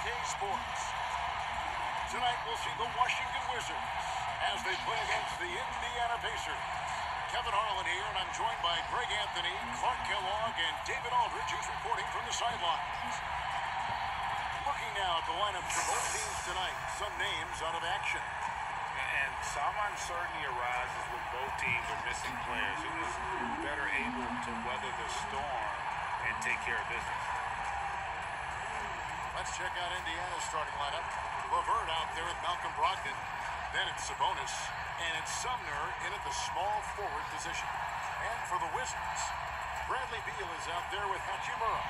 2K Sports. Tonight we'll see the Washington Wizards as they play against the Indiana Pacers. Kevin Harlan here, and I'm joined by Greg Anthony, Clark Kellogg, and David Aldridge, who's reporting from the sidelines. Looking now at the lineup for both teams tonight, some names out of action. And some uncertainty arises when both teams are missing players. Who is better able to weather the storm and take care of business? Let's check out Indiana's starting lineup. LeVert out there with Malcolm Brogdon. Then it's Sabonis. And it's Sumner in at the small forward position. And for the Wizards, Bradley Beal is out there with Hachimura.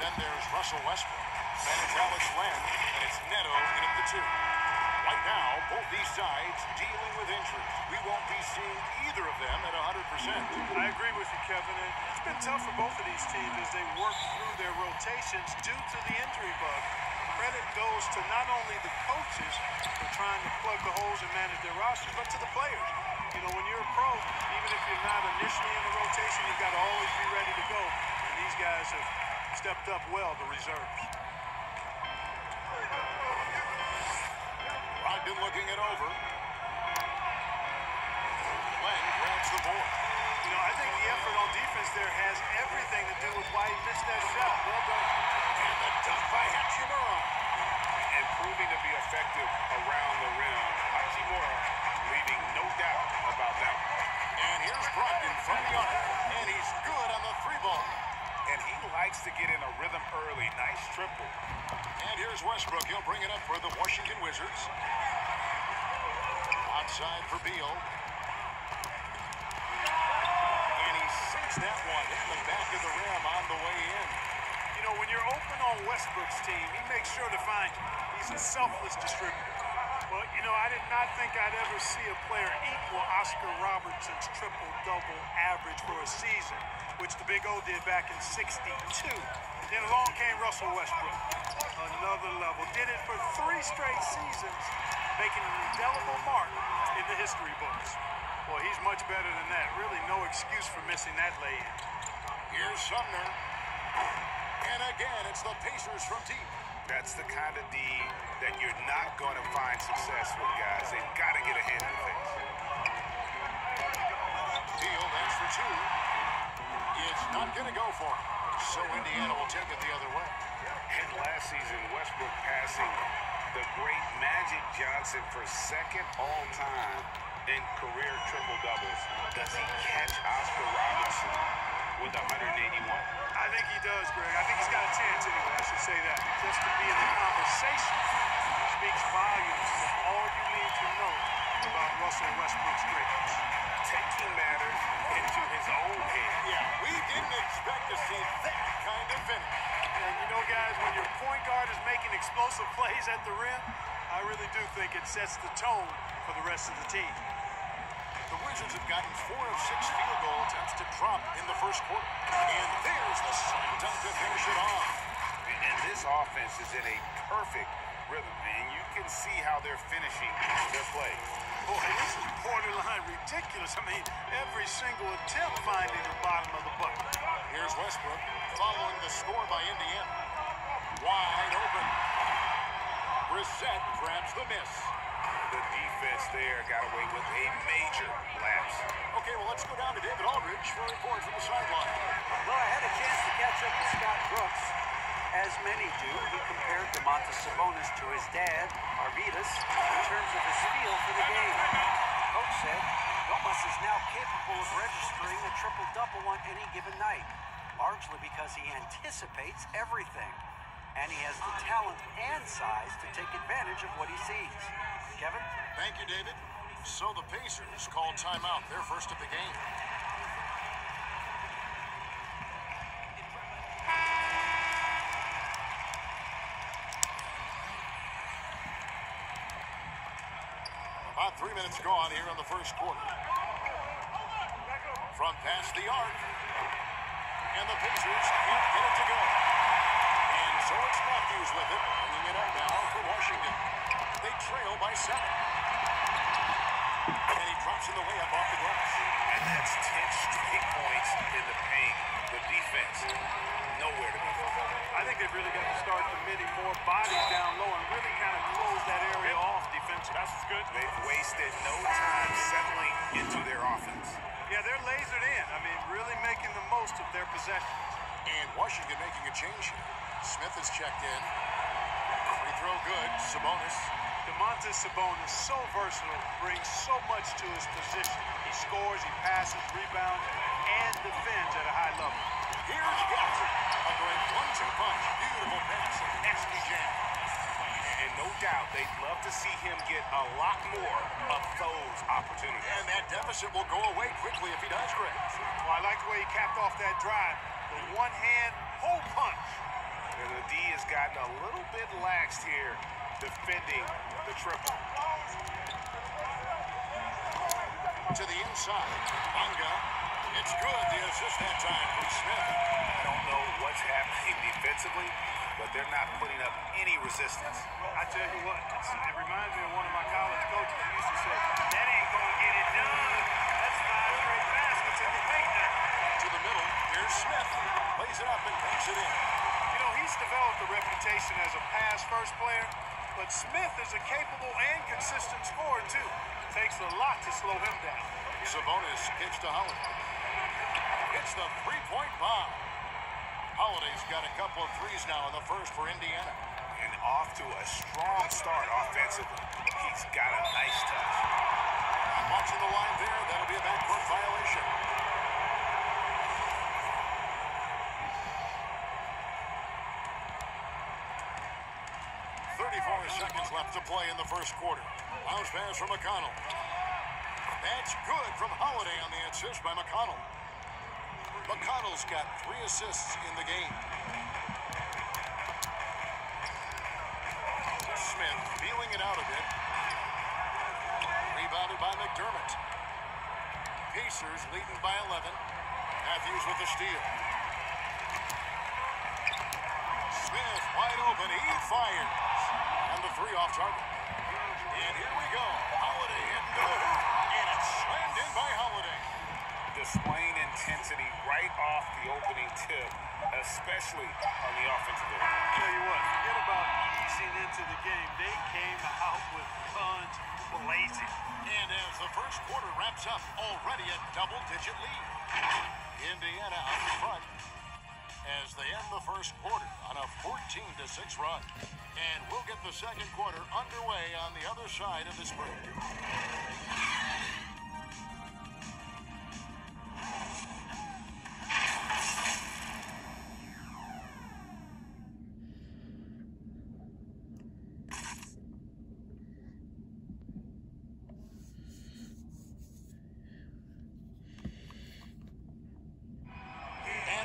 Then there's Russell Westbrook. Then it's Alex Len. And it's Neto in at the 2. Right now, both these sides dealing with injuries. We won't be seeing either of them at 100%. I agree with you, Kevin. And it's been tough for both of these teams as they work through their rotations due to the injury bug. Credit goes to not only the coaches for trying to plug the holes and manage their rosters, but to the players. You know, when you're a pro, even if you're not initially in the rotation, you've got to always be ready to go. And these guys have stepped up well, the reserves. Brogdon looking it over. Len grabs the board. You know, I think the effort on defense there has everything to do with why he missed that shot. Well done. And the dunk by Hachimura. And proving to be effective around the rim. Hachimura leaving no doubt about that one. And here's Brogdon from the arc. And he's good on the 3-ball. And he likes to get in a rhythm early. Nice triple. And here's Westbrook. He'll bring it up for the Washington Wizards. Outside for Beal. And he sinks that one in the back of the rim on the way in. You know, when you're open on Westbrook's team, he makes sure to find you. He's a selfless distributor. Well, you know, I did not think I'd ever see a player equal Oscar Robertson's triple-double average for a season, which the Big O did back in '62. Then along came Russell Westbrook. Another level. Did it for 3 straight seasons, making an indelible mark in the history books. Boy, he's much better than that. Really no excuse for missing that lay-in. Here's Sumner. And again, it's the Pacers from deep. That's the kind of D that you're not going to find success with, guys. They've got to get a hand in things. Beal, that's for 2. It's not going to go for him. So Indiana will take it the other way. And last season, Westbrook passing the great Magic Johnson for second all-time in career triple-doubles. Does he catch Oscar Robertson with 181? I think he does, Greg. I think he's got a chance anyway, I should say that. Just to be in the conversation speaks volumes of all you need to know about Russell Westbrook's greatness. Taking matters into his own hands. Yeah, we didn't expect to see that kind of finish. And you know, guys, when your point guard is making explosive plays at the rim, I really do think it sets the tone for the rest of the team. The Wizards have gotten 4 of 6 field goal attempts to drop in the first quarter. And there's the slam dunk to finish it off. And this offense is in a perfect rhythm, and you can see how they're finishing their play. Boy, this is borderline ridiculous. I mean, every single attempt finding the bottom of the bucket. Here's Westbrook following the score by Indiana. Wide open. Brissett grabs the miss. The defense there got away with a major lapse. Okay, well, let's go down to David Aldridge for a report from the sideline. Well, I had a chance to catch up with Scott Brooks. As many do, he compared Domantas Sabonis to his dad, Arvydas, in terms of his feel for the game. Coach said Domas is now capable of registering a triple-double on any given night, largely because he anticipates everything. And he has the talent and size to take advantage of what he sees. Kevin? Thank you, David. So the Pacers called timeout, their first of the game. About 3 minutes gone here in the first quarter. From past the arc. And the Pacers can't get it to go. And so it's Matthews with it, bringing it up now for Washington. They trail by 7. And he drops in the layup off the glass. And that's 10 straight points in the paint. The defense, nowhere to be found. I think they've really got to start committing more bodies down low and really kind of close that area off defensively. That's good. They've wasted no time settling into their offense. Yeah, they're lasered in. I mean, really making the most of their possessions. And Washington making a change here. Smith has checked in. Free throw good. Sabonis. Domantas Sabonis, so versatile, brings so much to his position. He scores, he passes, rebounds, and defends at a high level. Here's Jackson. A great 1-2 punch. Beautiful pass. A nasty jam. And no doubt they'd love to see him get a lot more of those opportunities. And that deficit will go away quickly if he does great. Well, I like the way he capped off that drive. The one-hand hole punch. And the D has gotten a little bit laxed here defending the triple. To the inside. Bonga. It's good. The assist that time from Smith. I don't know what's happening defensively, but they're not putting up any resistance. I tell you what, it reminds me of one of my college coaches who used to say, that ain't going to get it done. That's 5 straight baskets in the paint now. To the middle. Here's Smith. Plays it up and banks it in. You know, he's developed a reputation as a pass-first player, but Smith is a capable and consistent scorer, too. Takes a lot to slow him down. Sabonis kicks to Holiday. It's the three-point bomb. Holiday's got a couple of threes now in the first for Indiana. And off to a strong start offensively. He's got a nice touch. Watching the line there, that'll be a backcourt violation. Seconds left to play in the first quarter. Bounce pass from McConnell. That's good from Holiday on the assist by McConnell. McConnell's got 3 assists in the game. Smith feeling it out a bit. Rebounded by McDermott. Pacers leading by 11. Matthews with the steal. Smith wide open. He fires. And the 3 off target. And here we go. Holiday into the hoop. And it's slammed in by Holiday. Displaying intensity right off the opening tip, especially on the offensive end. Tell you what, forget about easing into the game. They came out with guns blazing. And as the first quarter wraps up, already a double-digit lead. Indiana out in front as they end the first quarter on a 14-6 run. And we'll get the second quarter underway on the other side of this break.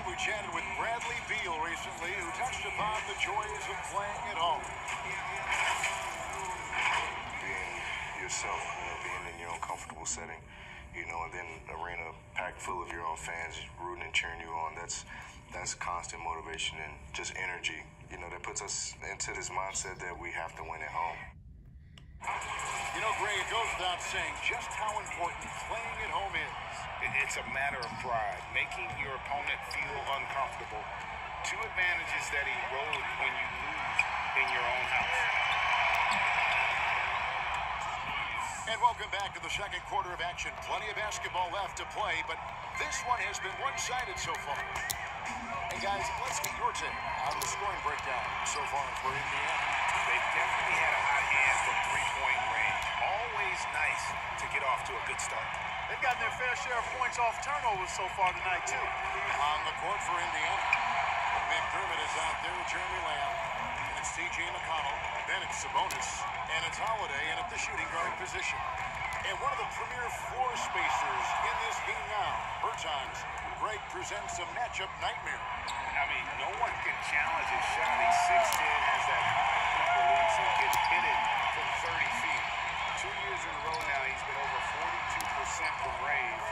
We chatted with Bradley Beal recently, who touched upon the joys of playing at home. Being yourself, being in your own comfortable setting, and then arena packed full of your own fans rooting and cheering you on. That's constant motivation and just energy, that puts us into this mindset that we have to win at home. Gray, it goes without saying just how important playing at home is. It's a matter of pride, making your opponent feel uncomfortable. 2 advantages that erode when you lose in your own house. And welcome back to the second quarter of action. Plenty of basketball left to play, but this one has been one-sided so far. Hey guys, let's get your take on the scoring breakdown so far for Indiana. They've definitely had a hot hand from 3-point range. Always nice to get off to a good start. They've gotten their fair share of points off turnovers so far tonight, too. On the court for Indiana, McDermott is out there with Jeremy Lamb. And it's T.J. McConnell. Then it's Sabonis. And it's Holiday in at the shooting guard position. And one of the premier floor spacers in this game now. Bertans, Greg presents a matchup nightmare. I mean, no one can challenge his shot. He's 6'10", has that high quick release and can hit it from 30 feet. 2 years in a row now, he's been over 42% from range.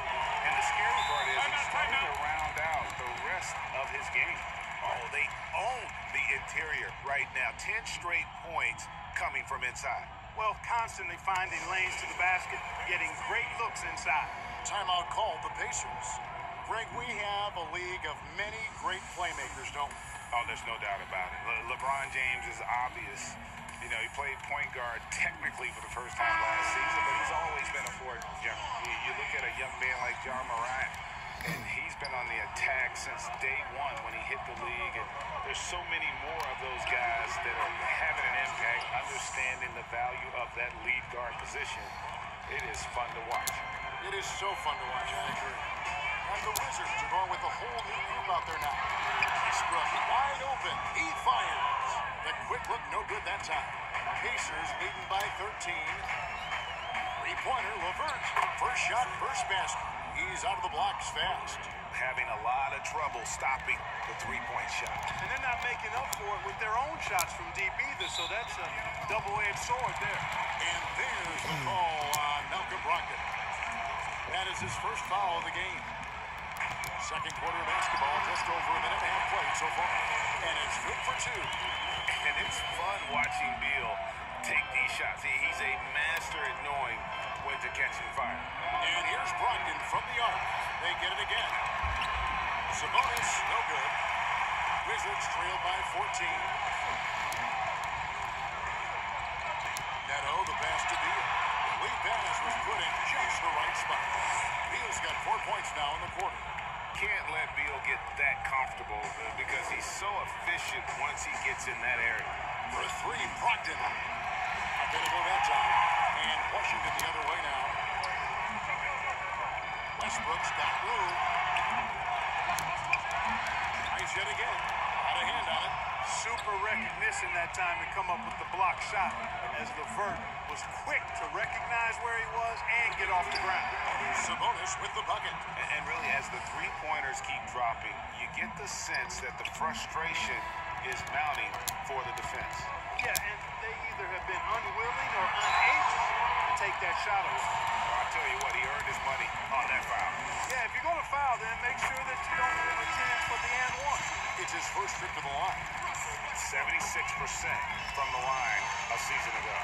And the scary part is he's starting to round out the rest of his game. Oh, they own the interior right now. 10 straight points coming from inside. Well, constantly finding lanes to the basket, getting great looks inside. Timeout called the Pacers. Greg, we have a league of many great playmakers, don't we? Oh, there's no doubt about it. LeBron James is obvious. You know, he played point guard technically for the first time last season, but he's always been a forward. You look at a young man like Ja Morant, and he's been on the attack since day one when he hit the league. And there's so many more of those guys that are having an impact, understanding the value of that lead guard position. It is fun to watch. It is so fun to watch, I agree. And the Wizards are going with a whole new group out there now. Westbrook wide open. He fires. The quick look, no good that time. Pacers leading by 13. Three-pointer, LeVert. First shot, first basket. He's out of the blocks fast. Having a lot of trouble stopping the three-point shot. And they're not making up for it with their own shots from deep either, so that's a double-edged sword there. And there's the call on Malcolm Brogdon. That is his first foul of the game. Second quarter of basketball, just over a minute and a half played so far. And it's good for two. And it's fun watching Beal take these shots. He's a master at knowing when to catch and fire. And here's Brogdon from the arc. They get it again. Sabonis, no good. Wizards trail by 14. Neto, the pass to Beal. The lead pass was put in just the right spot. Beal's got 4 points now in the quarter. Can't let Beal get that comfortable because he's so efficient once he gets in that area. For a three, Brogdon. Not going to go that time. And Washington the other way now. Westbrook's got room. Nice hit again. Got a hand on it. Super recognition that time to come up with the block shot, as LeVert was quick to recognize where he was and get off the ground. Sabonis with the bucket. And really, as the three-pointers keep dropping, you get the sense that the frustration is mounting for the defense. Yeah, and they either have been unwilling or unable to take that shot away. Well, I'll tell you what, he earned his money on that foul. Yeah, if you're going to foul, then make sure that you don't give him a chance for the and one. It's his first trip to the line. 76% from the line a season ago.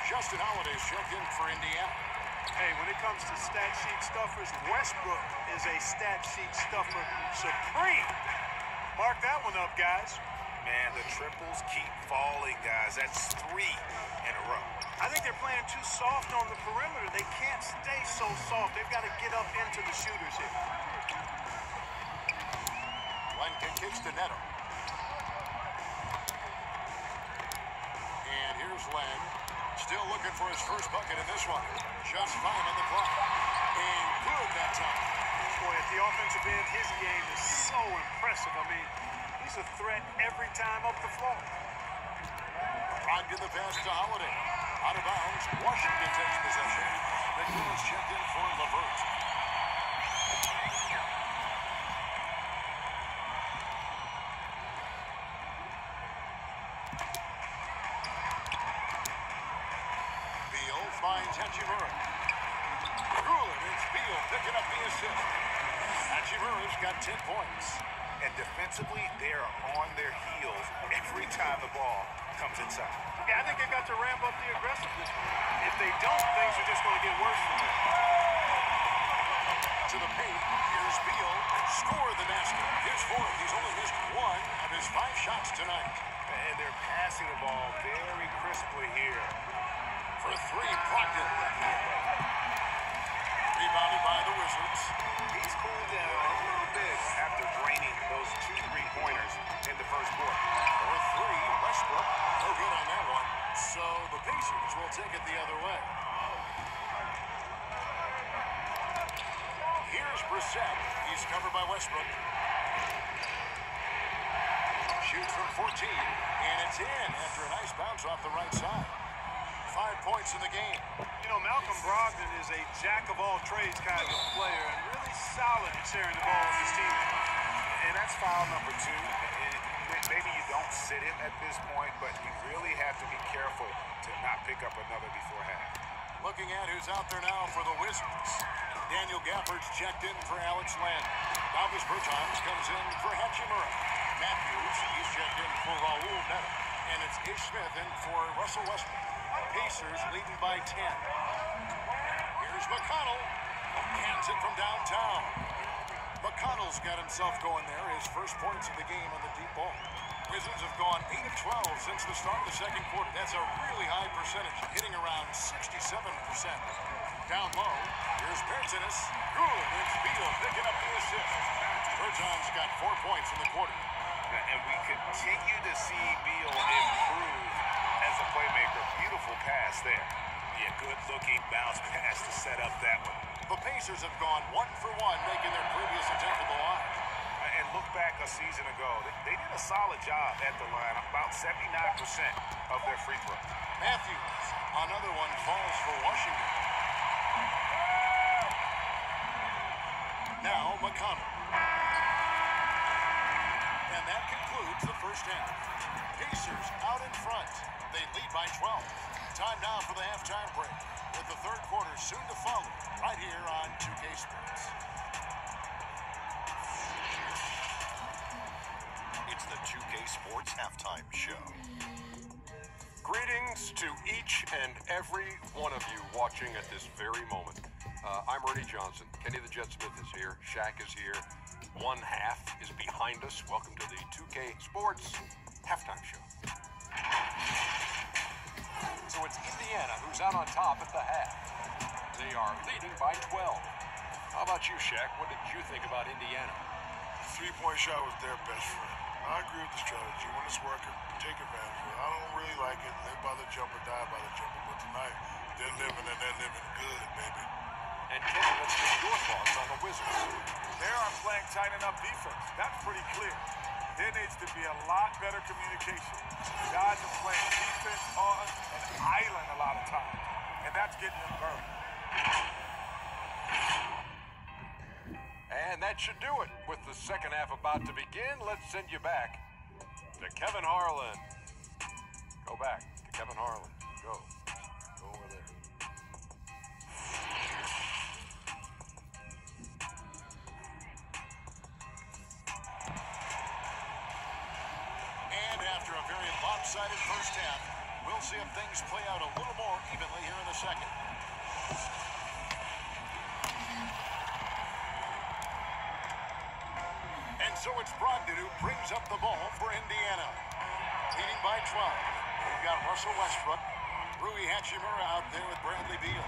Justin Holiday's checked in for Indiana. Hey, when it comes to stat sheet stuffers, Westbrook is a stat sheet stuffer supreme. Mark that one up, guys. Man, the triples keep falling, guys. That's 3 in a row. I think they're playing too soft on the perimeter. They can't stay so soft. They've got to get up into the shooters here. Glenn kicks to Neto. And here's Len. Still looking for his first bucket in this one. Just fine on the clock. And good that time. Boy, at the offensive end, his game is so impressive. I mean, he's a threat every time up the floor. Brogdon the pass to Holiday. Out of bounds. Washington takes possession. McMillan's checked in for LeVert. Beal finds Hachimura. Rulin, it's Beal picking up the assist. Hachimura's got 10 points. And defensively, they are on their heels every time the ball comes inside. Yeah, I think they've got to ramp up the aggressiveness. If they don't, things are just going to get worse from them. To the paint, here's Beal. Score the basket. His fourth. He's only missed 1 of his 5 shots tonight. And they're passing the ball very crisply here. For 3, Brogdon. Rebounded by the Wizards. He's cooled down a little bit after draining those 2 3-pointers in the first quarter. For 3, Westbrook. No good on that one. So the Pacers will take it the other way. Here's Brissett. He's covered by Westbrook. Shoots from 14, and it's in after a nice bounce off the right side. 5 points in the game. You know, Malcolm Brogdon is a jack-of-all-trades kind of player and really solid at sharing the ball with his team. And that's foul number 2. Maybe you don't sit him at this point, but you really have to be careful to not pick up another before half. Looking at who's out there now for the Wizards. Daniel Gafford's checked in for Alex Len. Davis Bertans comes in for Hachimura. Matthews, he's checked in for Raul Neto. And it's Ish Smith in for Russell Westbrook. Pacers leading by 10. Here's McConnell. Hands it from downtown. McConnell's got himself going there. His first points of the game on the deep ball. Wizards have gone 8 of 12 since the start of the second quarter. That's a really high percentage, hitting around 67%. Down low, here's Bertanis. Good, and Beal picking up the assist. Bertan's got 4 points in the quarter. And we continue to see Beal improve as a playmaker. Beautiful pass there. Yeah, good-looking bounce pass to set up that one. The Pacers have gone 1 for 1, making their previous attempt at the line. And look back a season ago, they did a solid job at the line, about 79% of their free throw. Matthews, another one falls for Washington. Now McConnell. And that concludes the first half. Pacers out in front. They lead by 12. Time now for the halftime break, with the third quarter soon to follow, right here on 2K Sports. It's the 2K Sports Halftime Show. Greetings to each and every one of you watching at this very moment. I'm Ernie Johnson. Kenny the Jet Smith is here. Shaq is here. One half is behind us. Welcome to the 2K Sports Halftime Show. So it's Indiana who's out on top at the half. They are leading by 12. How about you, Shaq? What did you think about Indiana? Three-point shot was their best friend. I agree with the strategy. When it's working, take advantage of it. I don't really like it. Live by the jumper, die by the jumper. But tonight, they're living and they're living good, baby. And Kenny, let's get your thoughts on the Wizards. They aren't playing tight enough defense. That's pretty clear. There needs to be a lot better communication. Guys are playing defense on an island a lot of times, and that's getting them burned. And that should do it. With the second half about to begin, let's send you back to Kevin Harlan. Go back to Kevin Harlan. Go. Go over there. And after a very lopsided first half, we'll see if things play out a little more evenly here in the second. And so it's Brogdon who brings up the ball for Indiana. Leading by 12. We've got Russell Westbrook, Rui Hachimura out there with Bradley Beal.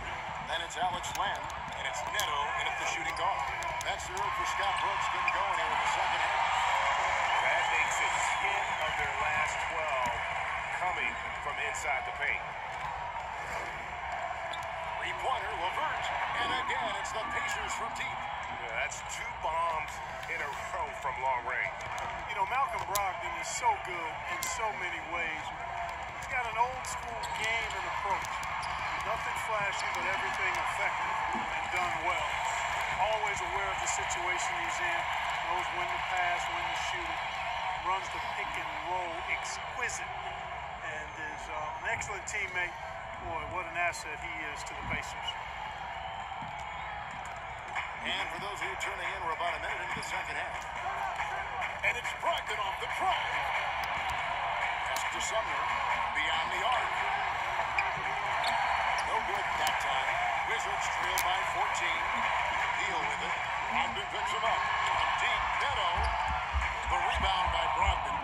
Then it's Alex Len, and it's Neto in at the shooting guard. That's the road for Scott Brooks getting going here in the second half. That makes it 10 of their last 12 coming from inside the paint. Three-pointer, LeVert. And again, it's the Pacers from deep. Yeah, that's 2 bombs in a row from long range. You know, Malcolm Brogdon is so good in so many ways. He's got an old-school game and approach. Nothing flashy, but everything effective and done well. Always aware of the situation he's in. Knows when to pass, when to shoot it. Runs the pick and roll exquisite. And is an excellent teammate. Boy, what an asset he is to the Pacers. And for those of you tuning in, we're about a minute into the second half. And it's Brogdon off the drive. Pass to Sumner. Beyond the arc. No good that time. Wizards trail by 14. Deal with it. Brogdon picks him up. Deep, Neto. The rebound by Brogdon.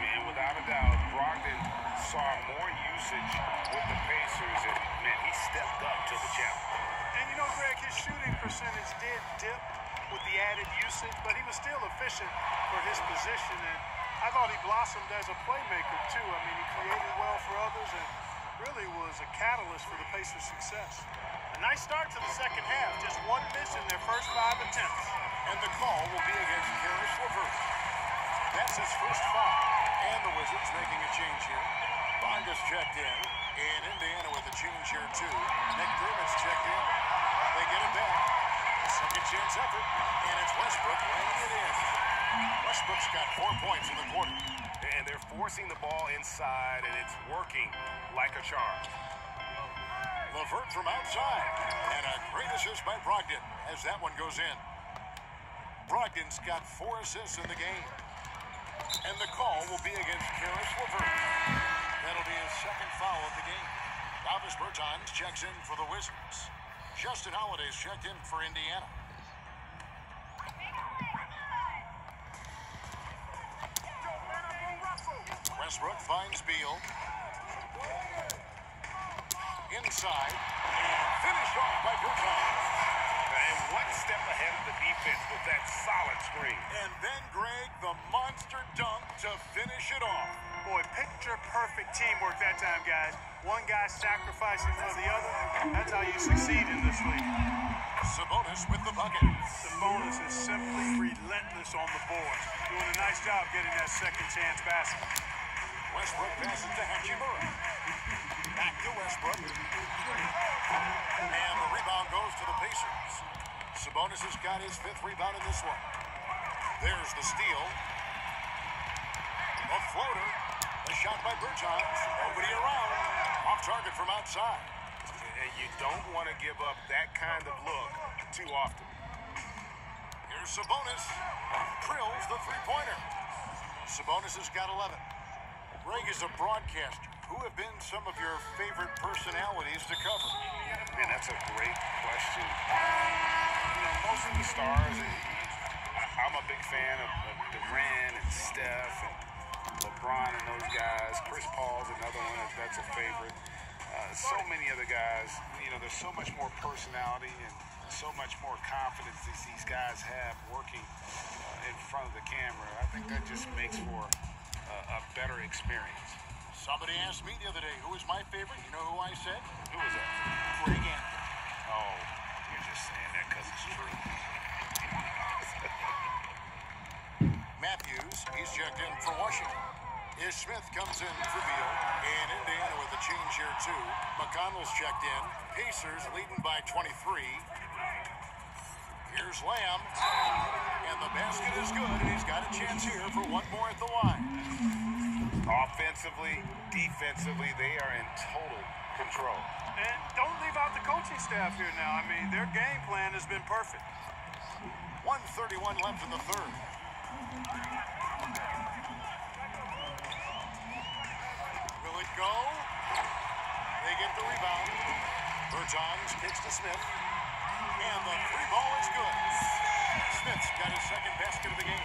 And without a doubt, Brogdon saw more usage with the Pacers, and man, he stepped up to the challenge. And you know, Greg, his shooting percentage did dip with the added usage, but he was still efficient for his position, and I thought he blossomed as a playmaker, too. I mean, he created well for others and really was a catalyst for the Pacers' success. A nice start to the second half, just 1 miss in their first 5 attempts. And the call will be against Caris LeVert. That's his first foul. And the Wizards making a change here. Vargas checked in. And Indiana with a change here, too. McDermott's checked in. They get it back. A second chance effort. And it's Westbrook laying it in. Westbrook's got 4 points in the quarter. And they're forcing the ball inside, and it's working like a charm. LeVert from outside. And a great assist by Brogdon as that one goes in. Brogdon's got 4 assists in the game. And the call will be against Caris LeVert. That'll be his second foul of the game. Davis Bertans checks in for the Wizards. Justin Holiday's checked in for Indiana. Westbrook finds Beal. Inside. And finished off by Bertans. And one step ahead of the defense with that solid screen. And then Greg, the monster dunk to finish it off. Boy, picture-perfect teamwork that time, guys. One guy sacrificing for the other. That's how you succeed in this league. Sabonis with the bucket. Sabonis is simply relentless on the boards. Doing a nice job getting that second chance basket. Westbrook passes to Hachimura. Back to Westbrook. And the rebound goes to the Pacers. Sabonis has got his 5th rebound in this one. There's the steal. A floater. A shot by Bertans. Nobody around. Off target from outside. And you don't want to give up that kind of look too often. Here's Sabonis. Drills the three-pointer. Sabonis has got 11. Greg is a broadcaster. Who have been some of your favorite personalities to cover? Man, that's a great question. Most of the stars, I'm a big fan of Durant and Steph and LeBron and those guys. Chris Paul's another one that's a favorite. So many other guys, there's so much more personality and so much more confidence that these guys have working in front of the camera. I think that just makes for a better experience. Somebody asked me the other day, who was my favorite? You know who I said? Who was that? Greg Anthony. Oh, you're just saying that because it's true. Matthews, he's checked in for Washington. Ish Smith comes in for Beal. And Indiana with a change here, too. McConnell's checked in. Pacers leading by 23. Here's Lamb. And the basket is good, and he's got a chance here for one more at the line. Offensively, defensively, they are in total control. And don't leave out the coaching staff here now. I mean, their game plan has been perfect. 1:31 left in the third. Will it go? They get the rebound. Bertans kicks to Smith. And the three ball is good. Smith's got his second basket of the game.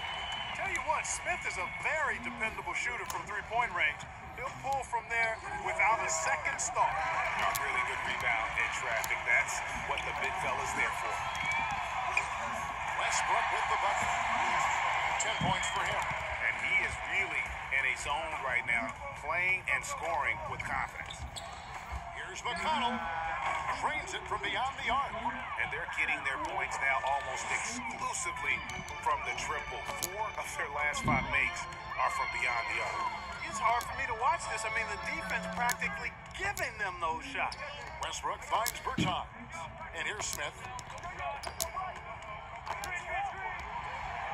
Tell you what, Smith is a very dependable shooter from three-point range. He'll pull from there without a second thought. A really good rebound in traffic. That's what the big fella's there for. Westbrook with the bucket. 10 points for him. And he is really in a zone right now, playing and scoring with confidence. Here's McConnell. Trains it from beyond the arc. And they're getting their points now almost exclusively from the triple. 4 of their last 5 makes are from beyond the arc. It's hard for me to watch this. I mean, the defense practically giving them those shots. Westbrook finds Bertans. And here's Smith.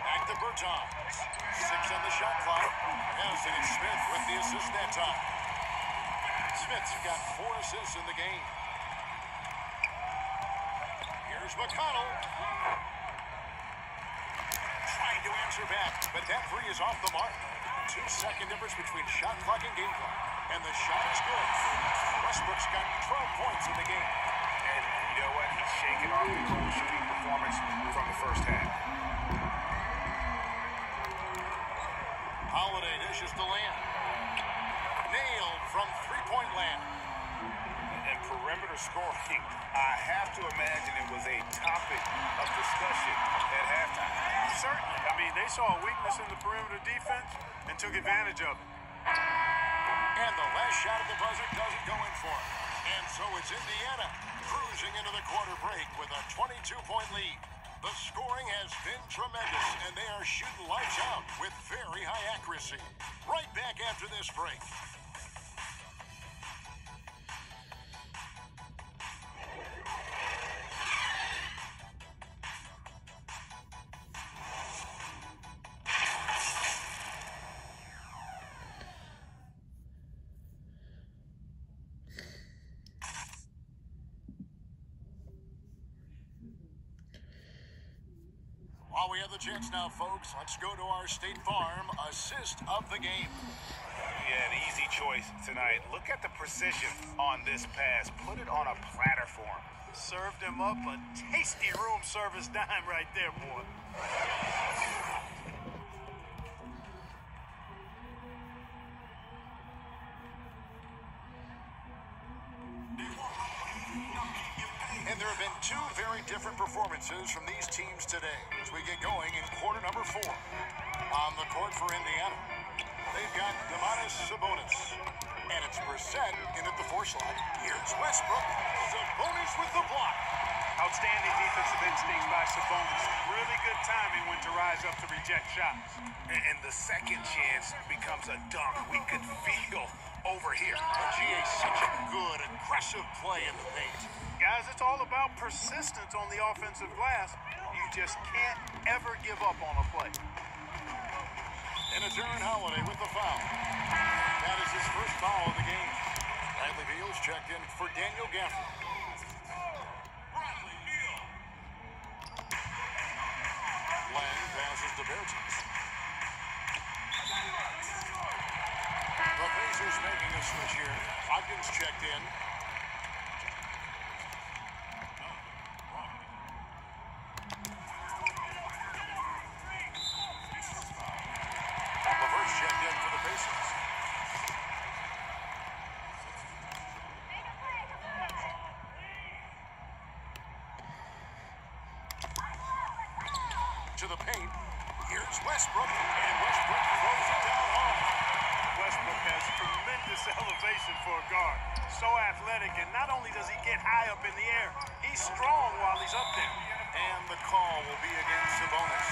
Back to Bertans. 6 on the shot clock. And it's Smith with the assist that time. Smith's got 4 assists in the game. Here's McConnell. Trying to answer back, but that three is off the mark. 2-second difference between shot clock and game clock. And the shot is good. Westbrook's got 12 points in the game. And you know what? He's shaking off the cold shooting performance from the first half. Holiday dishes to Lamb. Nailed from three-point land. And perimeter scoring, I have to imagine it was a topic of discussion at halftime. Certainly. I mean, they saw a weakness in the perimeter defense and took advantage of it. And the last shot of the buzzer doesn't go in for it. And so it's Indiana cruising into the quarter break with a 22-point lead. The scoring has been tremendous, and they are shooting lights out with very high accuracy. Right back after this break. While we have the chance now, folks, let's go to our State Farm assist of the game. Yeah, an easy choice tonight. Look at the precision on this pass. Put it on a platter for him. Served him up a tasty room service dime right there, boy. And there have been two very different performances from these teams today as we get going in quarter number 4. On the court for Indiana, they've got Domantas Sabonis, and it's Brissett in at the 4 slot. Here's Westbrook. Sabonis with the block. Outstanding defensive instinct by Sabonis. Really good timing when to rise up to reject shots. And the second chance becomes a dunk. We could feel over here. GA, such a good, aggressive play in the paint. Guys, it's all about persistence on the offensive glass. You just can't ever give up on a play. And it's Aaron Holiday with the foul. That is his first foul of the game. Bradley Beal's checked in for Daniel Gafford. Len passes to Bertans. The Pacers making a switch here. Ogden's checked in. LeVert's checked in for the Pacers. To the paint. Here's Westbrook, and Westbrook throws it down hard. Westbrook has tremendous elevation for a guard. So athletic, and not only does he get high up in the air, he's strong while he's up there. And the call will be against Sabonis.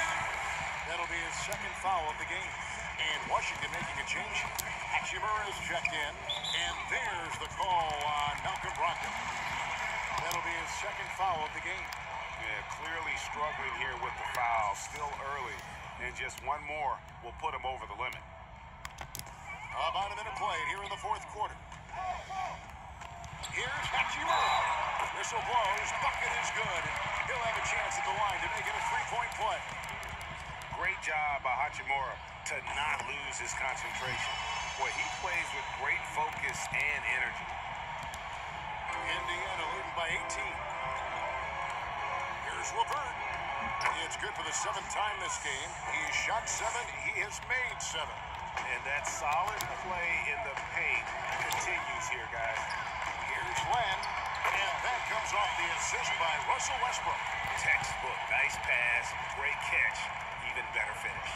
That'll be his second foul of the game. And Washington making a change. Hachimura is checked in, and there's the call on Malcolm Brogdon. That'll be his second foul of the game. Yeah, clearly struggling here with the foul. Still early. And just one more will put him over the limit. About a minute played here in the 4th quarter. Here's Hachimura. Whistle blows. Bucket is good. He'll have a chance at the line to make it a 3-point play. Great job by Hachimura to not lose his concentration. Boy, he plays with great focus and energy. Indiana leading by 18. Here's LeVert. It's good for the 7th time this game. He's shot 7. He has made 7. And that solid play in the paint continues here, guys. Here's Len. And that comes off the assist by Russell Westbrook. Textbook. Nice pass. Great catch. Even better finish.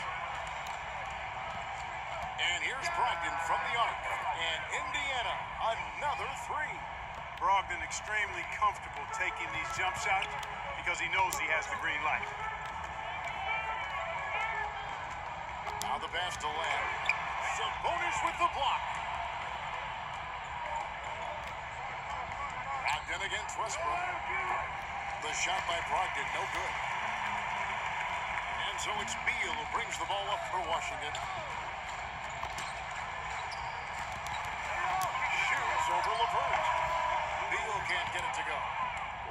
And here's Brogdon from the arc. And Indiana, another 3. Brogdon extremely comfortable taking these jump shots because he knows he has the green light. Now the pass to Len. Sabonis with the block. Brogdon against Westbrook. The shot by Brogdon, no good. And so it's Beal who brings the ball up for Washington. Shoots over LeVert. Beal can't get it to go.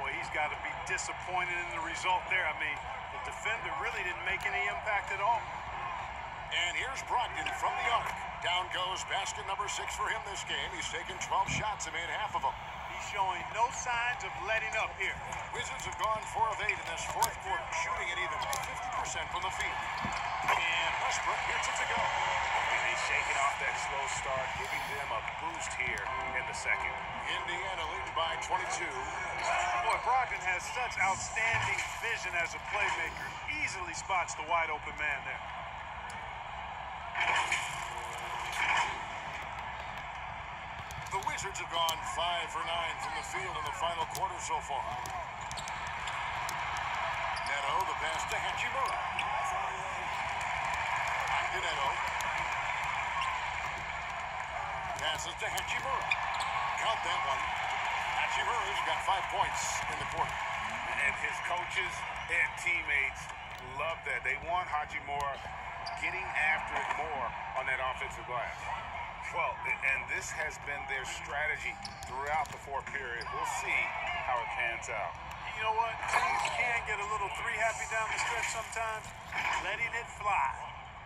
Boy, he's got to be disappointed in the result there. I mean, the defender really didn't make any impact at all. And here's Brogdon from the arc. Down goes basket number 6 for him this game. He's taken 12 shots and made half of them. He's showing no signs of letting up here. Wizards have gone 4 of 8 in this 4th quarter, shooting at even 50% from the field. And Westbrook gets it to go. And he's shaking off that slow start, giving them a boost here in the second. Indiana leading by 22. Boy, Brogdon has such outstanding vision as a playmaker. Easily spots the wide open man there. The Wizards have gone 5 for 9 from the field in the final quarter so far. Neto, the pass to Hachimura. To Neto. Passes to Hachimura. Count that one. Hachimura's got 5 points in the quarter. And his coaches and teammates love that. They want Hachimura getting after it more on that offensive glass. Well, and this has been their strategy throughout the 4th period. We'll see how it pans out. You know what? Teams can get a little 3-happy down the stretch sometimes. Letting it fly.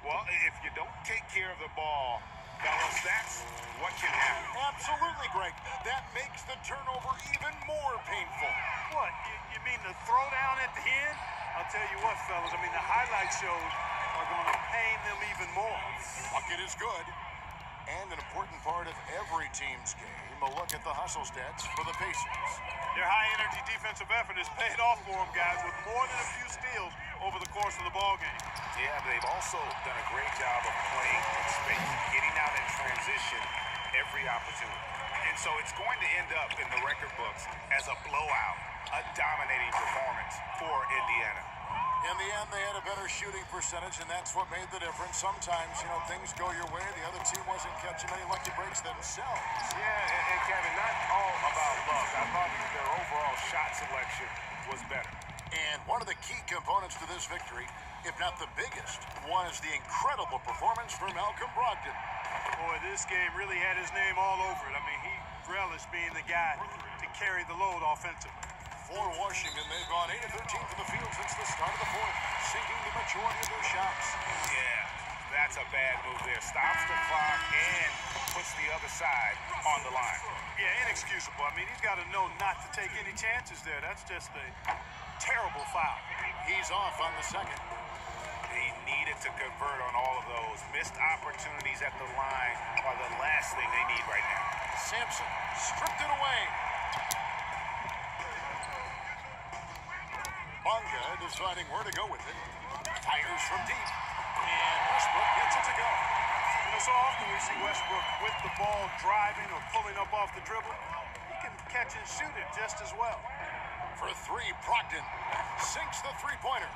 Well, if you don't take care of the ball, Fellas, that's what can happen. Absolutely, Greg. That makes the turnover even more painful. What, you mean the throwdown at the end? I'll tell you what, fellas, I mean, the highlight shows are going to pain them even more. Bucket is good. And an important part of every team's game, a look at the hustle stats for the Pacers. Their high-energy defensive effort has paid off for them, guys, with more than a few steals over the course of the ballgame. Yeah, but they've also done a great job of playing in space, getting out in transition every opportunity. And so it's going to end up in the record books as a blowout, a dominating performance for Indiana. In the end, they had a better shooting percentage, and that's what made the difference. Sometimes, things go your way. The other team wasn't catching any lucky breaks themselves. Yeah, and Kevin, not all about luck. I thought their overall shot selection was better. And one of the key components to this victory, if not the biggest, was the incredible performance from Malcolm Brogdon. Boy, this game really had his name all over it. I mean, he relished being the guy to carry the load offensively. For Washington, they've gone 8 of 13 from the field since the start of the fourth, sinking the majority of their shots. Yeah, that's a bad move there. Stops the clock and puts the other side on the line. Yeah, inexcusable. I mean, he's got to know not to take any chances there. That's just a terrible foul. He's off on the second. He needed to convert on all of those. Missed opportunities at the line are the last thing they need right now. Sampson stripped it away. Bonga deciding where to go with it. Fires from deep. And Westbrook gets it to go. So often we see Westbrook with the ball driving or pulling up off the dribble. He can catch and shoot it just as well. For three, Brogdon sinks the three-pointer.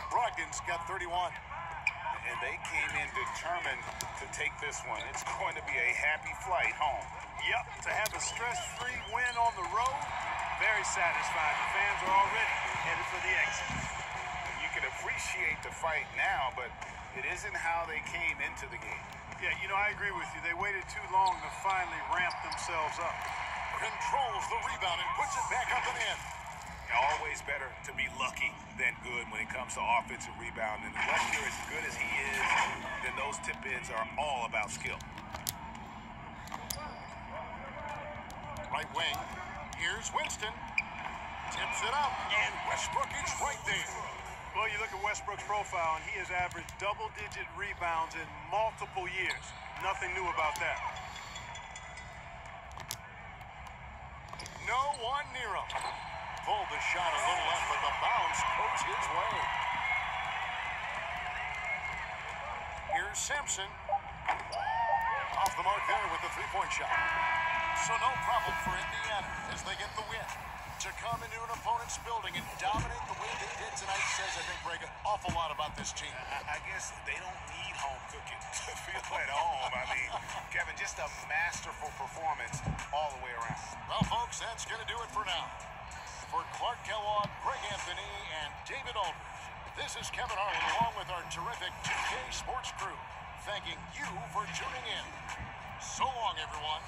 Brogdon's got 31. And they came in determined to take this one. It's going to be a happy flight home. Yep, to have a stress-free win on the road, very satisfying. The fans are already headed for the exit. You can appreciate the fight now, but it isn't how they came into the game. Yeah, I agree with you. They waited too long to finally ramp themselves up. Controls the rebound and puts it back up and in. Always better to be lucky than good when it comes to offensive rebound. And unless you're as good as he is, then those tip-ins are all about skill. Right wing. Here's Winston. Tips it up, and Westbrook is right there. Well, you look at Westbrook's profile, and he has averaged double-digit rebounds in multiple years. Nothing new about that. No one near him. Pulled the shot a little left, but the bounce goes his way. Here's Sampson. Off the mark there with the three-point shot. So no problem for Indiana as they get the win. To come into an opponent's building and dominate the way they did tonight says, I think, Greg, an awful lot about this team. I guess they don't need home cooking to feel at home. I mean, Kevin, just a masterful performance all the way around. Well, folks, that's going to do it for now. For Clark Kellogg, Greg Anthony, and David Aldridge, this is Kevin Harlan along with our terrific 2K Sports crew, thanking you for tuning in. So long, everyone.